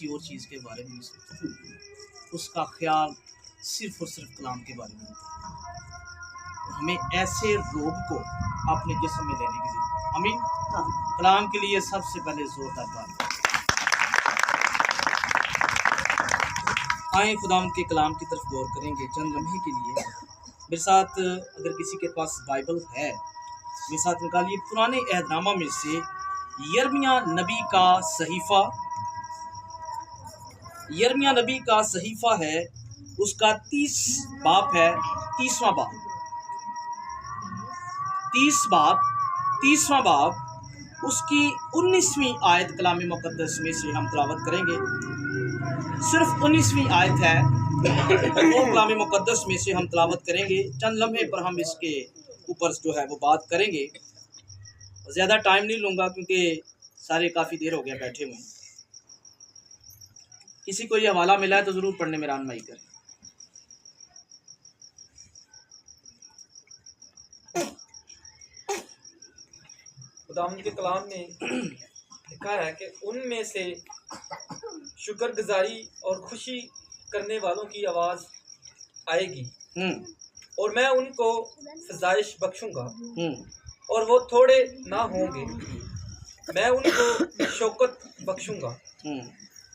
किसी और चीज़ के बारे में नहीं सोचता, उसका ख्याल सिर्फ और सिर्फ कलाम के बारे में होता है। हमें ऐसे रोग को अपने जिस्म में लेने की जरूरत है। हमें कलाम के लिए सबसे पहले जोरदार बात आए खुदाम के कलाम की तरफ गौर करेंगे चंद लम्हे के लिए। मेरे साथ अगर किसी के पास बाइबल है मेरे साथ निकालिए पुराने अहदनामा में से यिर्मयाह नबी का सहीफ़ा। यिर्मयाह नबी का सहीफ़ा है, उसका 30 बाब है, 30वां बाब, 30वां बाब उसकी 19वीं आयत कलाम मुक़द्दस में से हम तिलावत करेंगे। सिर्फ 19वीं आयत है वो कलाम मुक़द्दस में से हम तिलावत करेंगे। चंद लम्हे पर हम इसके ऊपर जो है वो बात करेंगे। ज़्यादा टाइम नहीं लूँगा क्योंकि सारे काफ़ी देर हो गया बैठे हुए। किसी को ये हवाला मिला है तो ज़रूर पढ़ने में रहनुमाई करें। खुदावंद के कलाम में लिखा है कि उनमें से शुक्रगुजारी और खुशी करने वालों की आवाज़ आएगी और मैं उनको फजाइश बख्शूंगा और वो थोड़े ना होंगे। मैं उनको शौकत बख्शूंगा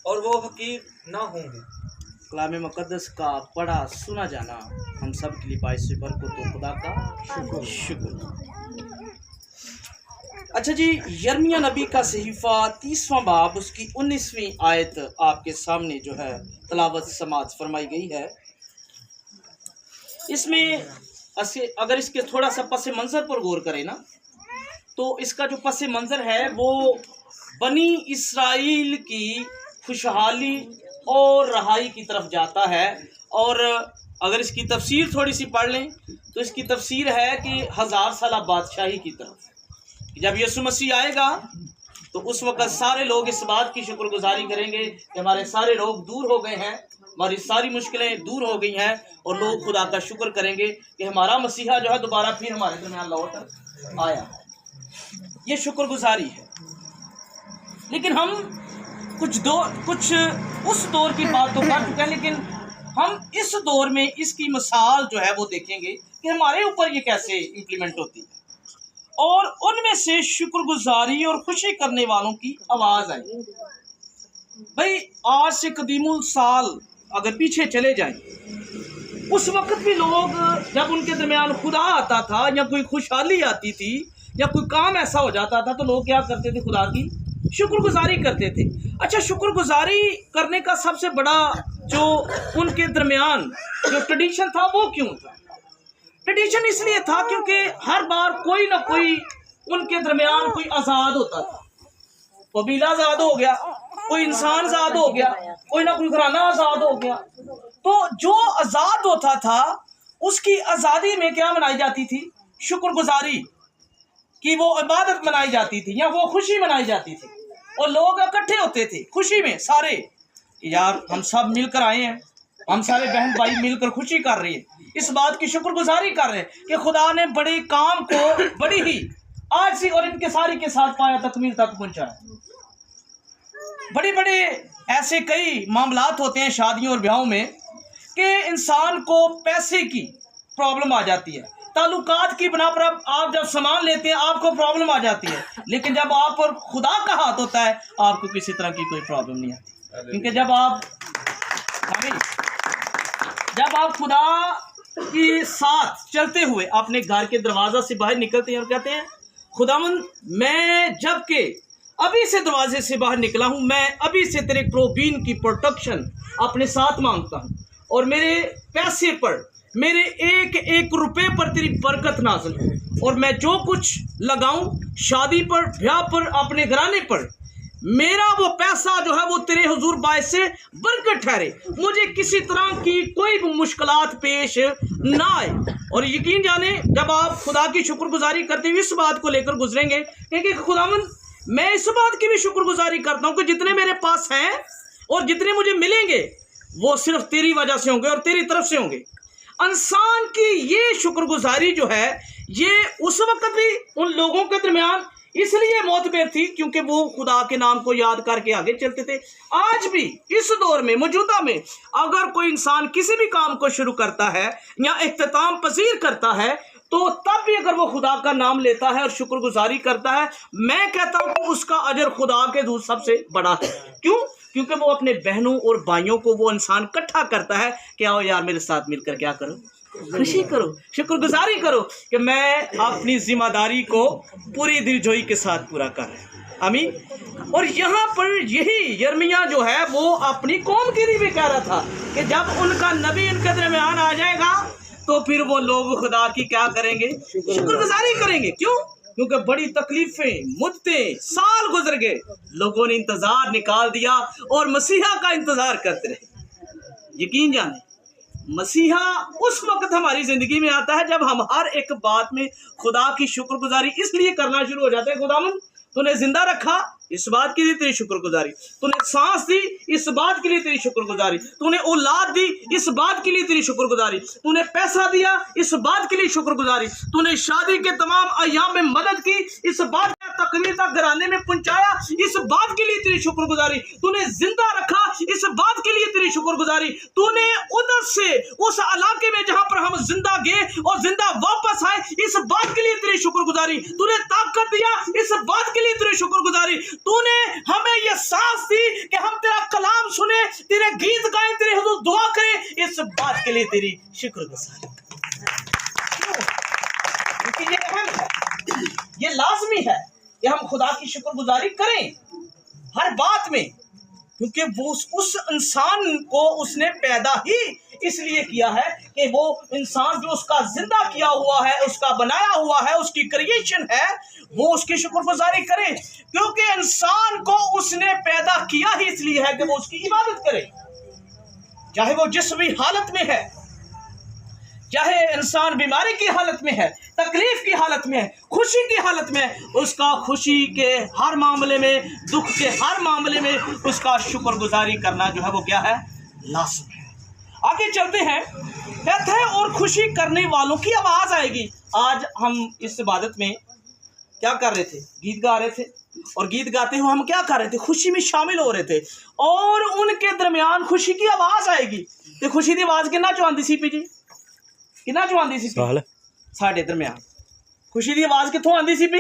और वो हकीर ना होंगे। कलाम मुक़द्दस का पढ़ा सुना जाना हम सब के लिए बाइस बरकत तो खुदा का शुक्र। अच्छा जी, यिर्मयाह नबी का सहीफ़ा 30वां बाब उसकी 19वीं आयत आपके सामने जो है तलावत समात फरमाई गई है। इसमें अगर इसके थोड़ा सा पस मंज़र पर गौर करें ना तो इसका जो पस मंज़र है वो बनी इसराइल की खुशहाली और रहाई की तरफ जाता है। और अगर इसकी तफसीर थोड़ी सी पढ़ लें तो इसकी तफसीर है कि 1000 साल बादशाही की तरफ जब यीशु मसीह आएगा तो उस वक़्त सारे लोग इस बात की शुक्रगुजारी करेंगे कि हमारे सारे रोग दूर हो गए हैं, हमारी सारी मुश्किलें दूर हो गई हैं और लोग खुदा का शुक्र करेंगे कि हमारा मसीहा जो है दोबारा फिर हमारे दरमियान लौट आया। ये शुक्रगुजारी है। लेकिन हम कुछ उस दौर की बात तो कर चुके हैं, लेकिन हम इस दौर में इसकी मिसाल जो है वो देखेंगे कि हमारे ऊपर ये कैसे इम्प्लीमेंट होती है। और उनमें से शुक्रगुजारी और खुशी करने वालों की आवाज़ आई। भाई आज से कदीमुल साल अगर पीछे चले जाएं, उस वक्त भी लोग जब उनके दरमियान खुदा आता था या कोई खुशहाली आती थी या कोई काम ऐसा हो जाता था तो लोग क्या करते थे, खुदा की शुक्रगुजारी करते थे। अच्छा, शुक्रगुजारी करने का सबसे बड़ा जो उनके दरमियान जो ट्रेडिशन था वो क्यों था? ट्रेडिशन इसलिए था क्योंकि हर बार कोई ना कोई उनके दरमियान कोई आज़ाद होता था। कबीला आज़ाद हो गया, कोई इंसान आज़ाद हो गया, कोई ना कोई घराना आज़ाद हो गया। तो जो आज़ाद होता था उसकी आज़ादी में क्या मनाई जाती थी? शुक्रगुजारी कि वो इबादत मनाई जाती थी या वो खुशी मनाई जाती थी और लोग इकट्ठे होते थे खुशी में सारे, यार हम सब मिलकर आए हैं, हम सारे बहन भाई मिलकर खुशी कर रहे हैं, इस बात की शुक्रगुजारी कर रहे हैं कि खुदा ने बड़े काम को बड़ी ही आज सी और इनके सारी के साथ पाया तकमील तक पहुंचाया। बड़े बड़े ऐसे कई मामलात होते हैं शादियों और ब्याहों में कि इंसान को पैसे की प्रॉब्लम आ जाती है, ताल्लुकात की बना पर आप जब सामान लेते हैं आपको प्रॉब्लम आ जाती है, लेकिन जब आप पर खुदा का हाथ होता है आपको किसी तरह की कोई प्रॉब्लम नहीं आती। क्योंकि जब आप खुदा के साथ चलते हुए अपने घर के दरवाजा से बाहर निकलते हैं और कहते हैं, खुदावंद मैं जब के अभी से दरवाजे से बाहर निकला हूँ, मैं अभी से तेरे प्रोबीन की प्रोटेक्शन अपने साथ मांगता हूँ और मेरे पैसे पर, मेरे एक एक रुपए पर तेरी बरकत नाज़िल हो और मैं जो कुछ लगाऊं शादी पर, ब्याह पर, अपने घराने पर, मेरा वो पैसा जो है वो तेरे हुजूर बायस से बरकत ठहरे, मुझे किसी तरह की कोई भी मुश्किलात पेश ना आए। और यकीन जाने जब आप खुदा की शुक्रगुजारी करते हुए इस बात को लेकर गुजरेंगे कि खुदावंद मैं इस बात की भी शुक्रगुजारी करता हूँ कि जितने मेरे पास हैं और जितने मुझे मिलेंगे वो सिर्फ तेरी वजह से होंगे और तेरी तरफ से होंगे। इंसान की ये शुक्रगुजारी जो है ये उस वक्त भी उन लोगों के दरमियान इसलिए मोतबर थी क्योंकि वो खुदा के नाम को याद करके आगे चलते थे। आज भी इस दौर में, मौजूदा में, अगर कोई इंसान किसी भी काम को शुरू करता है या इख्तिताम पसीर करता है तो तब भी अगर वो खुदा का नाम लेता है और शुक्रगुजारी करता है, मैं कहता हूं कि उसका अजर खुदा के दूर सबसे बड़ा है। क्यों? क्योंकि वो अपने बहनों और भाइयों को वो इंसान इकट्ठा करता है कि आओ यार मेरे साथ मिलकर क्या करो, खुशी करो, शुक्रगुजारी करो कि मैं अपनी जिम्मेदारी को पूरी दिलजोई के साथ पूरा कर रहा हूं। आमीन। और यहाँ पर यही यर्मिया जो है वो अपनी कौम के लिए भी कह रहा था कि जब उनका नबी उनके दरमियान आ जाएगा तो फिर वो लोग खुदा की क्या करेंगे, शुक्रगुजारी करेंगे। क्यों? क्योंकि बड़ी तकलीफें, मुद्दतें, साल गुजर गए, लोगों ने इंतजार निकाल दिया और मसीहा का इंतजार करते रहे। यकीन जाने मसीहा उस वक्त हमारी जिंदगी में आता है जब हम हर एक बात में खुदा की शुक्रगुजारी इसलिए करना शुरू हो जाते हैं, खुदावंद तूने जिंदा रखा, इस बात के लिए तेरी शुक्रगुजारी, तूने सांस दी, इस बात के लिए तेरी शुक्रगुजारी, तूने औलाद दी, इस बात के लिए तेरी शुक्रगुजारी, तूने पैसा दिया, इस बात के लिए शुक्रगुजारी, तूने शादी के तमाम अय्याम में मदद की, इस बात का तकरीर तक घराने में पहुंचाया, इस बात के लिए तेरी शुक्रगुजारी, तूने जिंदा रखा, इस बात के लिए तेरी शुक्रगुजारी, तूने उधर से उस इलाके में जहां पर हम जिंदा गए और जिंदा वापस आए, इस बात के लिए तेरी शुक्रगुजारी, तूने ताकत दिया, इस बात के लिए तेरी शुक्रगुजारी, तूने हमें यह सांस दी कि हम तेरा कलाम सुने, तेरे गीत गाएं, तेरे हुजूर दुआ करें, इस बात के लिए तेरी शुक्रगुजारी। क्योंकि ये अहम है, ये लाजमी है कि हम खुदा की शुक्रगुजारी करें हर बात में, क्योंकि वो उस इंसान को उसने पैदा ही इसलिए किया है कि वो इंसान जो उसका जिंदा किया हुआ है, उसका बनाया हुआ है, उसकी क्रिएशन है, वो उसकी शुक्रगुजारी करे। क्योंकि इंसान को उसने पैदा किया ही इसलिए है कि वो उसकी इबादत करे, चाहे वो जिस भी हालत में है, चाहे इंसान बीमारी की हालत में है, तकलीफ की हालत में है, खुशी की हालत में है, उसका खुशी के हर मामले में, दुख के हर मामले में उसका शुक्रगुजारी करना जो है वो क्या है, लाज़मी है। आगे चलते हैं, कहते हैं और खुशी करने वालों की आवाज आएगी। आज हम इस इबादत में क्या कर रहे थे, गीत गा रहे थे, और गीत गाते हुए हम क्या कर रहे थे, खुशी में शामिल हो रहे थे, और उनके दरमियान खुशी की आवाज आएगी। तो खुशी की आवाज कितना चुआंदी सी पी जी, कितना चुआंदी सी पी साडे दरमियान खुशी की आवाज कितों आंदी सी पी,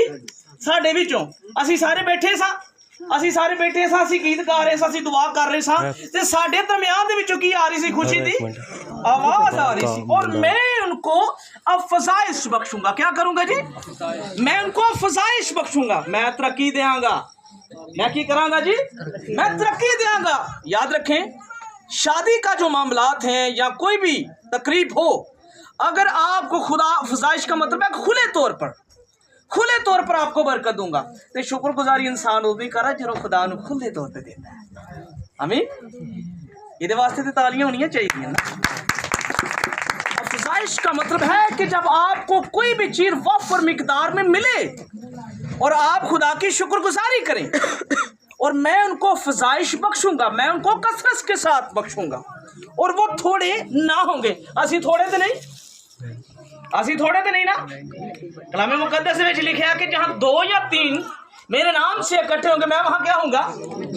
साडे विचों। असी सारे बैठे सा, ਅਸੀਂ ਸਾਰੇ ਬੈਠੇ ਸਾਂ, ਅਸੀਂ ਗੀਤ ਗਾ ਰਹੇ ਸਾਂ, ਅਸੀਂ ਦੁਆ ਕਰ ਰਹੇ ਸਾਂ, ਤੇ ਸਾਡੇ ਦਰਮਿਆਨ ਦੇ ਵਿੱਚੋਂ ਕੀ ਆ ਰਹੀ ਸੀ, खुशी ਦੀ आवाज आ रही थी। और मैं उनको अब फजाइश बख्शूंगा। क्या करूंगा जी? मैं उनको फजाइश बख्शूंगा, मैं तरक्की देंगा। मैं की करांगा जी? मैं तरक्की देंगा। याद रखें, शादी का जो मामलात हैं या कोई भी तकरीब हो, अगर आपको खुदा फजाइश का मतलब है खुले तौर पर आपको बरकत दूंगा, तो शुक्रगुजारी इंसान वो भी करा जो खुदा नूं खुले तौर पर देता है। आमीन। ये वास्ते तो तालियां होनी चाहिए ना। फजाइश का मतलब है कि जब आपको कोई भी चीज वफर मिकदार में मिले और आप खुदा की शुक्रगुजारी करें, और मैं उनको फजाइश बख्शूंगा, मैं उनको कसरत के साथ बख्शूंगा, और वो थोड़े ना होंगे। असी थोड़े तो नहीं, ना। कलामे मुकद्दस में लिखा है कि जहां 2 या 3 मेरे नाम से इकट्ठे होंगे, मैं वहां क्या होऊंगा,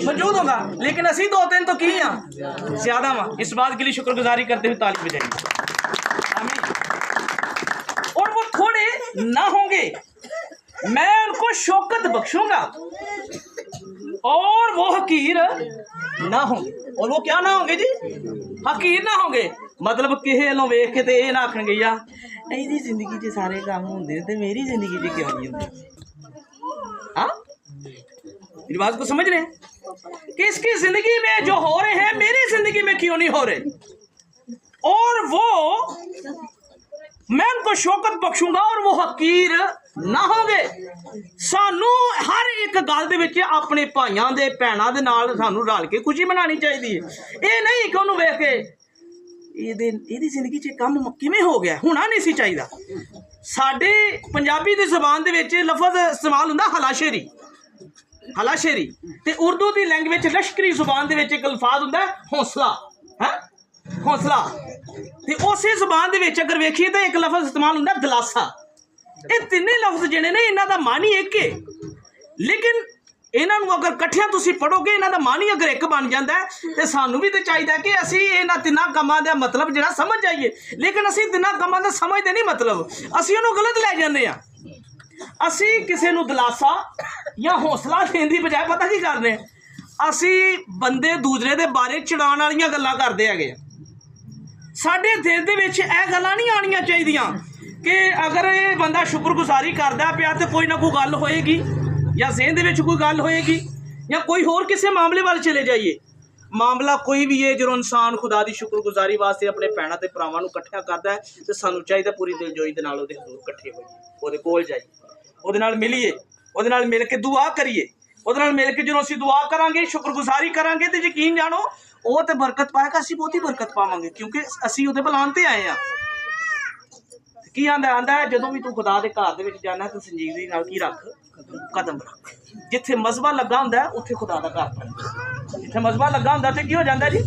मौजूद होगा। लेकिन असी 2-3 तो की हैं ज्यादा वहां। इस बात के लिए शुक्रगुजारी करते हुए ताली बजाइए। आमीन। और वो थोड़े ना होंगे, मैं उनको शौकत बख्शूंगा, और वो हकीर ना होंगे। और वो क्या ना होंगे जी? हकीर ना होंगे। मतलब किसी नो वेख के ते ना आखणगे यार ਇਹਦੀ ਜ਼ਿੰਦਗੀ 'ਚ ਸਾਰੇ ਕੰਮ ਹੁੰਦੇ ਨੇ ਤੇ मेरी जिंदगी 'ਚ क्यों नहीं होंगे। हाँ, मेरी बात को समझ रहे हैं कि इसकी जिंदगी में जो हो रहे हैं मेरी जिंदगी में क्यों नहीं हो रहे, और वो मैं उनको शौकत बख्शूंगा और वो हकीर ना होंगे। सानू हर एक गल दे विच अपने भाइयों दे भैणां दे नाल सानू रल के खुशी मनानी चाहिए। ये नहीं कि उन्होंने वेख के ਇਹਦੀ ਜ਼ਿੰਦਗੀ 'ਚ ਕੰਮ ਕਿਵੇਂ ਹੋ ਗਿਆ, ਹੋਣਾ ਨਹੀਂ ਸੀ ਚਾਹੀਦਾ। ਸਾਡੇ ਪੰਜਾਬੀ ਦੀ ਜ਼ੁਬਾਨ ਦੇ ਵਿੱਚ ਲਫ਼ਜ਼ ਇਸਤੇਮਾਲ ਹੁੰਦਾ ਹਲਾਸ਼ੇਰੀ, ਤੇ ਉਰਦੂ ਦੀ ਲੈਂਗੁਏਜ ਲਸ਼ਕਰੀ ਜ਼ੁਬਾਨ ਦੇ ਵਿੱਚ ਇੱਕ ਅਲਫਾਜ਼ ਹੁੰਦਾ ਹੌਸਲਾ, ਹੌਸਲਾ। ਤੇ ਉਸੇ ਜ਼ੁਬਾਨ ਦੇ ਵਿੱਚ ਅਗਰ ਵੇਖੀਏ ਤਾਂ ਇੱਕ ਲਫ਼ਜ਼ ਇਸਤੇਮਾਲ ਹੁੰਦਾ ਦਲਾਸਾ। ਇਹ ਤਿੰਨੇ ਲਫ਼ਜ਼ ਜਿਹੜੇ ਨੇ ਇਹਨਾਂ ਦਾ ਮਾਨੀ ਇੱਕ ਹੈ। लेकिन ਇਹਨਾਂ ਨੂੰ ਅਗਰ ਇਕੱਠਿਆਂ ਤੁਸੀਂ ਪੜੋਗੇ, ਇਹਨਾਂ ਦਾ ਮਨ ਹੀ ਅਗਰ ਇੱਕ ਬਣ ਜਾਂਦਾ ਤੇ ਸਾਨੂੰ ਵੀ ਤੇ ਚਾਹੀਦਾ ਕਿ ਅਸੀਂ ਇਹਨਾਂ ਤਿੰਨਾਂ ਕੰਮਾਂ ਦਾ ਮਤਲਬ ਜਿਹੜਾ ਸਮਝ ਜਾਈਏ। ਲੇਕਿਨ ਅਸੀਂ ਤਿੰਨਾਂ ਕੰਮਾਂ ਦਾ ਸਮਝਦੇ ਨਹੀਂ ਮਤਲਬ, ਅਸੀਂ ਉਹਨੂੰ ਗਲਤ ਲੈ ਜਾਂਦੇ ਆ। ਅਸੀਂ ਕਿਸੇ ਨੂੰ ਦਿਲਾਸਾ ਜਾਂ ਹੌਸਲਾ ਦੇਣ ਦੀ ਬਜਾਏ ਪਤਾ ਕੀ ਕਰਦੇ, ਅਸੀਂ ਬੰਦੇ ਦੂਸਰੇ ਦੇ ਬਾਰੇ ਚੜਾਉਣ ਵਾਲੀਆਂ ਗੱਲਾਂ ਕਰਦੇ ਹੈਗੇ। ਸਾਡੇ ਦਿਲ ਦੇ ਵਿੱਚ ਇਹ ਗੱਲਾਂ ਨਹੀਂ ਆਉਣੀਆਂ ਚਾਹੀਦੀਆਂ ਕਿ ਅਗਰ ਇਹ ਬੰਦਾ ਸ਼ੁਕਰਗੁਜ਼ਾਰੀ ਕਰਦਾ ਪਿਆ ਤੇ ਕੋਈ ਨਾ ਕੋਈ ਗੱਲ ਹੋਏਗੀ ਜਾਂ ਜ਼ਹਿਨ ਦੇ ਵਿੱਚ ਕੋਈ ਗੱਲ ਹੋਏਗੀ ਜਾਂ ਕੋਈ ਹੋਰ ਕਿਸੇ ਮਾਮਲੇ ਵੱਲ ਚਲੇ ਜਾਈਏ। ਮਾਮਲਾ ਕੋਈ ਵੀ ਹੈ, ਜਦੋਂ ਇਨਸਾਨ ਖੁਦਾ ਦੀ ਸ਼ੁਕਰਗੁਜ਼ਾਰੀ ਵਾਸਤੇ ਆਪਣੇ ਭੈਣਾਂ ਤੇ ਭਰਾਵਾਂ ਨੂੰ ਇਕੱਠਿਆ ਕਰਦਾ ਹੈ ਤੇ ਸਾਨੂੰ ਚਾਹੀਦਾ ਪੂਰੀ ਦਿਲਜੋਈ ਦੇ ਨਾਲ ਉਹਦੇ ਹਜ਼ੂਰ ਇਕੱਠੇ ਹੋਈਏ, ਉਹਦੇ ਕੋਲ ਜਾਈਏ, ਉਹਦੇ ਨਾਲ ਮਿਲੀਏ, ਉਹਦੇ ਨਾਲ ਮਿਲ ਕੇ ਦੁਆ ਕਰੀਏ। ਉਹਦੇ ਨਾਲ ਮਿਲ ਕੇ ਜਦੋਂ ਅਸੀਂ ਦੁਆ ਕਰਾਂਗੇ, ਸ਼ੁਕਰਗੁਜ਼ਾਰੀ ਕਰਾਂਗੇ ਤੇ ਯਕੀਨ ਜਾਣੋ ਉਹ ਤੇ ਬਰਕਤ ਪਾਏਗਾ, ਅਸੀਂ ਬਹੁਤੀ ਬਰਕਤ ਪਾਵਾਂਗੇ ਕਿਉਂਕਿ ਅਸੀਂ ਉਹਦੇ ਬੁਲਾਉਣ ਤੇ ਆਏ ਆ। ਕੀ ਆਂਦਾ ਜਦੋਂ ਵੀ ਤੂੰ ਖੁਦਾ ਦੇ ਘਰ ਦੇ ਵਿੱਚ ਜਾਣਾ ਤਾਂ ਸੰਜੀਦਗੀ ਨਾਲ ਕੀ ਰੱਖ, ਕਦਮ ਰੱਖ। ਜਿੱਥੇ ਮਜ਼ਬਾ ਲੱਗਾ ਹੁੰਦਾ ਉੱਥੇ ਖੁਦਾ ਦਾ ਘਰ ਬਣ ਜਾਂਦਾ। ਜਿੱਥੇ ਮਜ਼ਬਾ ਲੱਗਾ ਹੁੰਦਾ ਤੇ ਕੀ ਹੋ ਜਾਂਦਾ ਜੀ,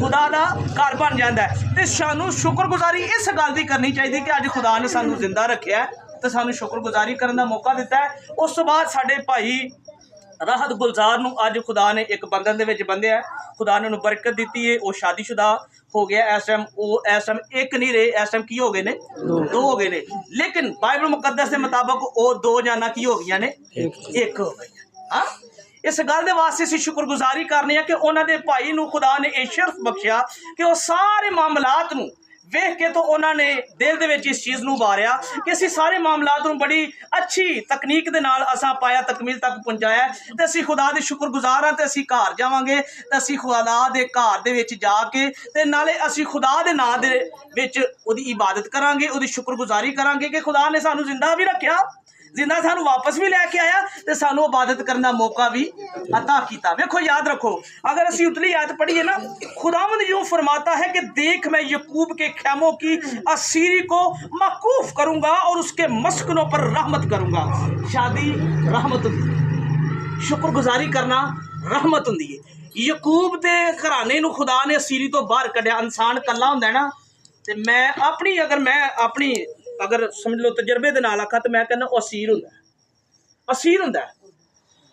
ਖੁਦਾ ਦਾ ਘਰ ਬਣ ਜਾਂਦਾ। ਤੇ ਸਾਨੂੰ ਸ਼ੁਕਰਗੁਜ਼ਾਰੀ ਇਸ ਗੱਲ ਦੀ ਕਰਨੀ ਚਾਹੀਦੀ ਕਿ ਅੱਜ ਖੁਦਾ ਨੇ ਸਾਨੂੰ ਜ਼ਿੰਦਾ ਰੱਖਿਆ ਤੇ ਸਾਨੂੰ ਸ਼ੁਕਰਗੁਜ਼ਾਰੀ ਕਰਨ ਦਾ ਮੌਕਾ ਦਿੱਤਾ ਹੈ। ਉਸ ਤੋਂ ਬਾਅਦ ਸਾਡੇ ਭਾਈ ਰਾਹਤ ਗੁਲਜ਼ਾਰ ਨੂੰ ਅੱਜ ਖੁਦਾ ਨੇ ਇੱਕ ਬੰਧਨ ਦੇ ਵਿੱਚ ਬੰਨ੍ਹਿਆ, ਖੁਦਾ ਨੇ ਉਹਨੂੰ ਬਰਕਤ ਦਿੱਤੀ ਹੈ। ਉਹ ਸ਼ਾਦੀशुदा हो गया। इस टाइम एक नहीं रहे, इस टाइम की हो गए ने, दो हो गए ने। लेकिन बाइबल मुकद्दस के मुताबिक वो दो जाना की हो गई ने, एक हो गई। हाँ, इस गल दे वास्ते असीं शुक्रगुजारी करने कि उन्हां दे भाई नूं खुदा ने ये शर्फ बख्शिया कि वो सारे मामलात नूं वेख के तो उन्होंने दिल दे विच इस चीज़ नूं उभारिया कि असीं सारे मामलात नूं बड़ी अच्छी तकनीक दे नाल असां पाया, तकमील तक पहुँचाया ते असीं खुदा दे शुक्रगुजार हां। ते असीं घर जावांगे ते असीं खुदा दे घर दे विच जाके ते नाले असीं खुदा दे नां दे विच उहदी इबादत करांगे, उहदी शुक्रगुजारी करांगे कि खुदा ने सानूं जिंदा भी रखिया, जिंदा सानू वापस भी लैके आया तो सानू इबादत करने का मौका भी अता किया। देखो याद रखो, अगर असी उतली आयत पढ़िए ना, खुदावंद यूं फरमाता है कि देख मैं यकूब के खैमों की असीरी को मकूफ करूंगा और उसके मस्कनों पर रहमत करूंगा। शादी रहमत होंदी, शुक्रगुजारी करना रहमत होंदी है। यकूब के घराने नूं खुदा ने असीरी तो बाहर कढ़िया। इंसान कला हुंदा है ना, ते मैं अपनी अगर समझ लो तजर्बे दे नाल आखा तो मैं कहना असीर हुंदा, असीर हुंदा।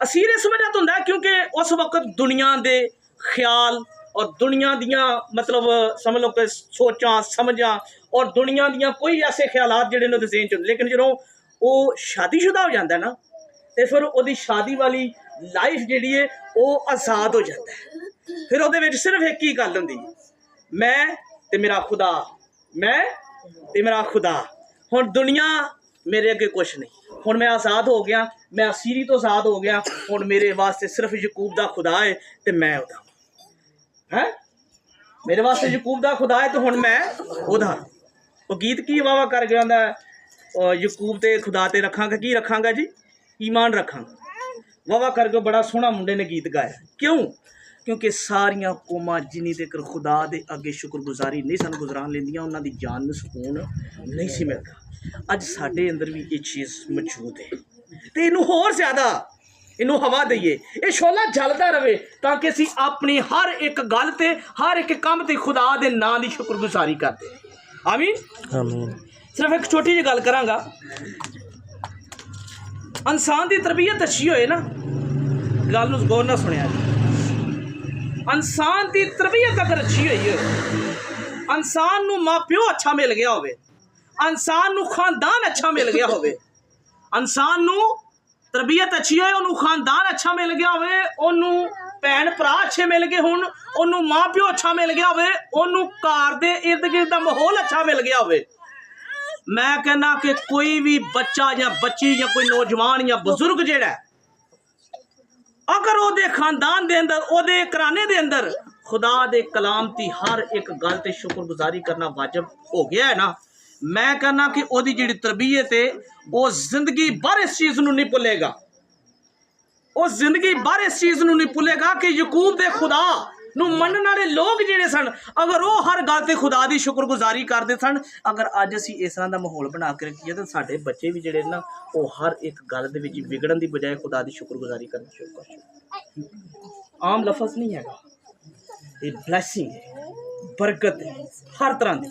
असीर इस वजह तो हुंदा क्योंकि उस वक्त दुनिया दे ख्याल और दुनिया दियां मतलब समझ लो कि सोचां समझां और दुनिया दियां कोई ऐसे ख्यालात जिहड़े ने उहदे ज़हन च हुंदे। लेकिन जदों वो शादीशुदा हो जाता है ना तो फिर उहदी शादी वाली लाइफ जिहड़ी है वो आज़ाद हो जाता है। फिर उहदे विच सिर्फ एक ही गल हुंदी, मैं ते मेरा खुदा, मैं ते मेरा खुदा। हुण दुनिया मेरे अगे कुछ नहीं, हुण मैं आज़ाद हो गया, मैं असीरी तो आज़ाद हो गया। हुण मेरे वास्ते सिर्फ यकूब दा खुदा है ते मैं उहदा है, मेरे वास्ते यकूब दा खुदा है तो हुण मैं उहदा। वो गीत की वावा कर गया हुंदा, यकूब ते खुदा ते रखांगा, की रखांगा जी, ईमान रखांगा। वावा करके बड़ा सोहना मुंडे ने गीत गाया। क्यों? क्योंकि सारिया कौमां जिन्नी तक खुदा दे अगे शुक्रगुजारी नहीं सन गुजरान लेंदियां, उन्हां दी जान नूं सुकून नहीं सी मिलदा। अज साडे अंदर भी ये चीज़ मौजूद है तो इनू होर ज़्यादा इनू हवा दईए, ये शोला जलदा रहे ताकि असीं अपनी हर एक गल ते हर एक काम ते खुदा दे नां दी शुक्रगुजारी करदे। आमीन आमीन। सिर्फ एक छोटी जी गल करांगा। इंसान की तरबियत अच्छी होए ना, गल नूं गौर नाल सुनिया जी। इंसान की तरबियत अगर अच्छी हुई है, इंसान नूं माँ प्यो अच्छा मिल गया होवे, इंसान नूं खानदान अच्छा मिल गया होवे, इंसान नूं तरबियत अच्छी है, उन्होंने खानदान अच्छा मिल गया होवे, उन्होंने भैन भरा अच्छे मिल गए होण, उन्होंने माँ प्यो अच्छा मिल गया होवे, उन्होंने घर दे इर्द गिर्द दा माहौल अच्छा मिल गया होवे। मैं कहना कि कोई भी बच्चा या बच्ची या कोई नौजवान या बजुर्ग जिहड़ा अगर उहदे खानदान दे अंदर उहदे घराने दे अंदर खुदा दे कलाम की हर एक गल ते शुक्रगुजारी करना वाजिब हो गया है ना, मैं कहना कि उहदी जिहड़ी तरबियत है वो जिंदगी भर इस चीज़ नूं नहीं भुलेगा, वो जिंदगी भर इस चीज़ नूं नहीं भुलेगा कि यकूब दे खुदा नूं मनण वाले लोग जिहड़े सन अगर वो हर गल ते खुदा दी शुक्रगुजारी करते सन, अगर अज असीं इस तरह दा माहौल बना के रखीए तो साडे बच्चे भी जिहड़े ना वो हर एक गल दे विच विगड़न दी बजाय खुदा दी शुक्रगुजारी करना शुरू कर। आम लफज नहीं है, ये ब्लैसिंग है, बरकत है हर तरह की।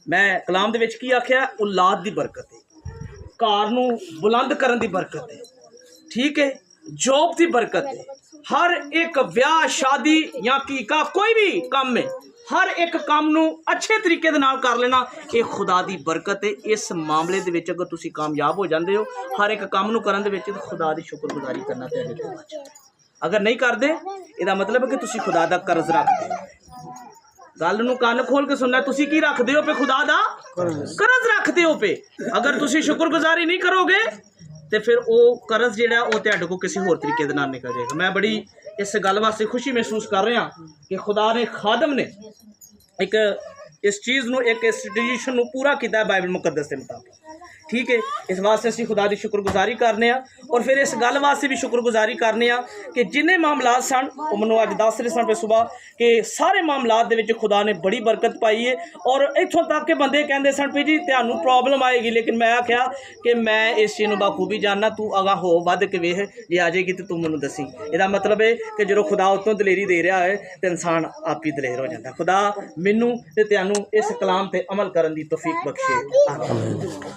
मैं कलाम दे विच की आख्या, औलाद दी बरकत है, घर नूं बुलंद करन दी बरकत है, ठीक है, जॉब की बरकत है, हर एक ब्याह शादी या की का कोई भी काम में हर एक काम नू अच्छे तरीके दे नाल कर लेना, ये खुदा दी बरकत है। इस मामले दे विच अगर तुसी कामयाब हो जांदे हो हर एक काम नू करन दे विच, तो खुदा दी शुक्रगुजारी करना तुहाडे कोल बच। अगर नहीं करदे इहदा मतलब है कि तुसी खुदा दा कर्ज रखदे हो। गल नू कान खोल के सुनना, तुसी की रखदे हो पे? खुदा दा कर्ज रखदे हो पे। अगर तुसी शुक्रगुजारी नहीं करोगे तो फिर वो कर्ज जिहड़ा वो तुहाडे कोल किसी होर तरीके दे नाल निकल जाएगा। मैं बड़ी इस गल वास्ते खुशी महसूस कर रहा कि खुदा ने खादम ने एक इस चीज़ नू एक इस ट्रेडिशन नू पूरा किया बाइबल मुकद्दस के मुताबिक। ठीक है, इस वास्ते असीं खुदा की शुक्रगुजारी करने और फिर इस गल वास्ते भी शुक्रगुजारी करने कि जिन्ने मामलात सन वो मैनूं अज दस रहे सन पे सुबह कि सारे मामलात दे विच खुदा ने बड़ी बरकत पाई है। और इत्थों तक के बंदे कहंदे सन भी जी तुहानूं प्रॉब्लम आएगी, लेकिन मैं आख्या कि मैं इस चीज़ नूं बाखूबी जानना, तू अगा हो वध के वेख, जे आ जाएगी तो तू मैनूं दसी। इहदा मतलब है कि जो खुदा उत्तों दलेरी दे रहा है तो इंसान आप ही दलेर हो जाता। खुदा मैनूं ते तुहानूं इस कलाम ते अमल करन दी तौफीक बख्शे। आमीन।